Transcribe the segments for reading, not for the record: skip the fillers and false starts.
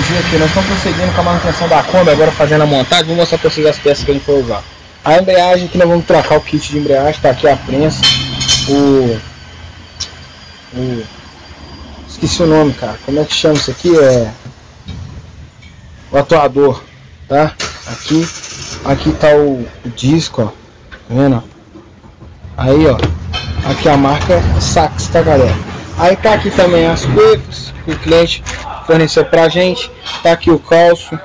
dia aqui, nós estamos prosseguindo com a manutenção da Kombi, agora fazendo a montagem. Vou mostrar para vocês as peças que a gente for usar. A embreagem aqui, nós vamos trocar o kit de embreagem, está aqui a prensa, esqueci o nome, cara, como é que chama isso aqui? É o atuador, tá? Aqui tá o disco, ó, tá vendo? Aí, ó, aqui a marca Sachs, tá, galera? Aí tá aqui também as cuecas que o cliente forneceu pra gente. Tá aqui o calço,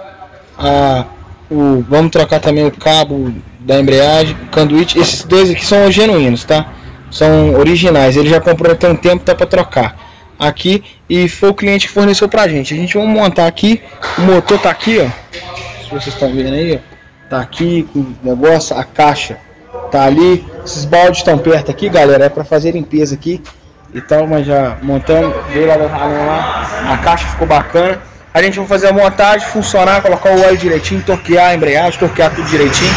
vamos trocar também o cabo da embreagem, o conduíte. Esses dois aqui são os genuínos, tá? São originais, ele já comprou tem um tempo, tá pra trocar. Aqui, e foi o cliente que forneceu pra gente. A gente vai montar aqui, o motor tá aqui, ó. Se vocês estão vendo aí, ó. Tá aqui com o negócio, a caixa tá ali. Esses baldes estão perto aqui, galera, é pra fazer limpeza aqui. Então, mas já montamos, veio lá a caixa ficou bacana. A gente vai fazer a montagem, funcionar, colocar o óleo direitinho, torquear a embreagem, torquear tudo direitinho.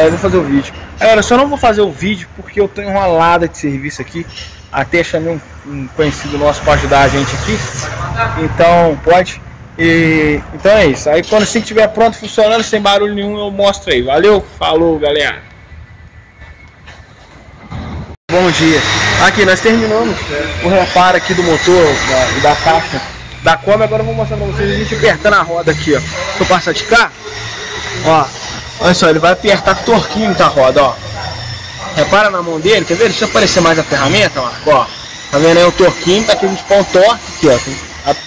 Vou fazer o vídeo. Galera, eu só não vou fazer o vídeo porque eu tô enrolada de serviço aqui. Até chamei um conhecido nosso para ajudar a gente aqui. Então, pode. Então é isso. Aí quando assim estiver pronto, funcionando, sem barulho nenhum, eu mostro aí. Valeu, falou, galera. Bom dia. Aqui nós terminamos o reparo aqui do motor e da caixa da Kombi. Agora eu vou mostrar pra vocês a gente apertando a roda aqui, ó. Se eu passar de cá, ó, olha só, ele vai apertar torquinho da roda, ó. Repara na mão dele, quer ver? Deixa eu aparecer mais a ferramenta, Marco, ó. Tá vendo aí o torquinho? Tá aqui a gente põe o torque aqui, ó. Tem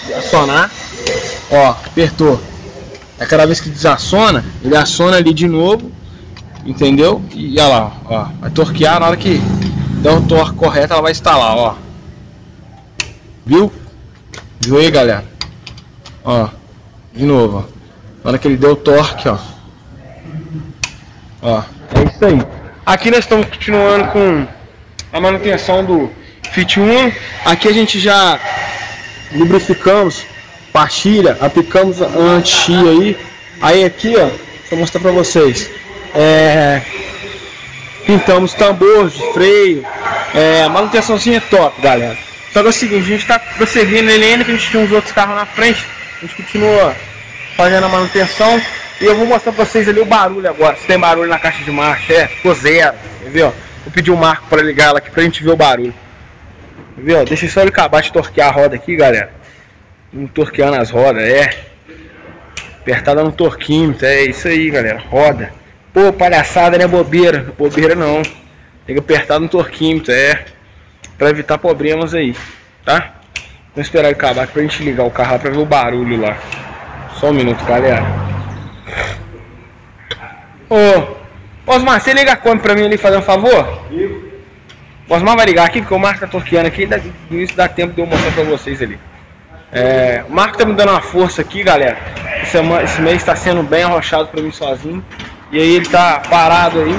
que acionar, ó, apertou. É cada vez que desaciona, ele aciona ali de novo, entendeu? E olha lá, ó, vai torquear na hora que der o torque correto, ela vai instalar, ó. Viu? Viu aí, galera? Ó, de novo, ó. Na hora que ele deu o torque, ó. Ó, é isso aí. Aqui nós estamos continuando com a manutenção do Fit 1. Aqui a gente já lubrificamos pastilha, aplicamos a anti-chia aí. Aí aqui, ó, deixa eu mostrar pra vocês. Pintamos tambor de freio. A manutençãozinha é top, galera. Só que é o seguinte, a gente está prosseguindo ele ainda, que a gente tinha uns outros carros na frente. A gente continua fazendo a manutenção. E eu vou mostrar pra vocês ali o barulho agora. Se tem barulho na caixa de marcha, ficou zero. Quer ver, ó? Vou pedir o Marco para ligar ela aqui pra gente ver o barulho. Quer ver, ó? Deixa só ele acabar de torquear a roda aqui, galera. Torqueando as rodas, apertada no torquímetro, é isso aí, galera. Roda. Pô, palhaçada, né? Bobeira. Bobeira não. Tem que apertar no torquímetro, pra evitar problemas aí, tá? Vamos esperar ele acabar aqui pra gente ligar o carro lá pra ver o barulho lá. Só um minuto, galera. Ô, Osmar, você liga a Kombi pra mim ali, fazer um favor? O Osmar vai ligar aqui, porque o Marco tá torqueando aqui, e isso dá tempo de eu mostrar pra vocês ali. O Marco tá me dando uma força aqui, galera. Esse mês tá sendo bem arrochado pra mim sozinho. E aí ele tá parado aí.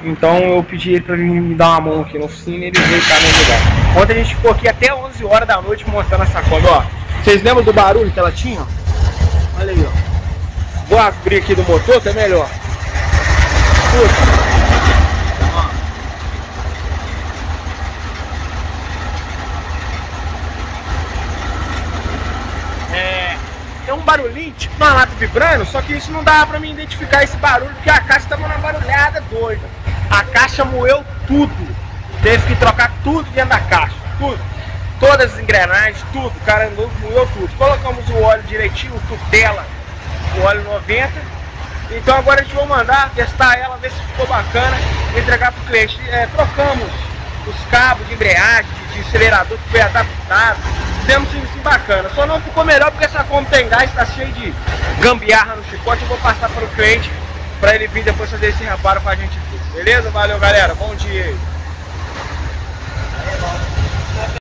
Então eu pedi ele pra me dar uma mão aqui na oficina e ele veio cá me ajudar. Ontem a gente ficou aqui até 11 horas da noite montando essa Kombi, ó. Vocês lembram do barulho que ela tinha? Olha aí, ó. Vou abrir aqui do motor que é melhor. Tem um barulhinho, tipo uma lata vibrando, só que isso não dava pra mim identificar esse barulho, porque a caixa tava uma barulhada doida. A caixa moeu tudo. Teve que trocar tudo dentro da caixa, tudo. Todas as engrenagens, tudo. O cara moeu tudo. Colocamos o óleo direitinho, o tutela, o óleo 90. Então agora a gente vai mandar testar ela, ver se ficou bacana, entregar pro cliente. Trocamos os cabos de embreagem, de acelerador que foi adaptado. Fizemos isso bacana. Só não ficou melhor porque essa Kombi tem gás, está cheio de gambiarra no chicote. Eu vou passar para o cliente para ele vir depois fazer esse reparo com a gente aqui. Beleza? Valeu, galera. Bom dia aí.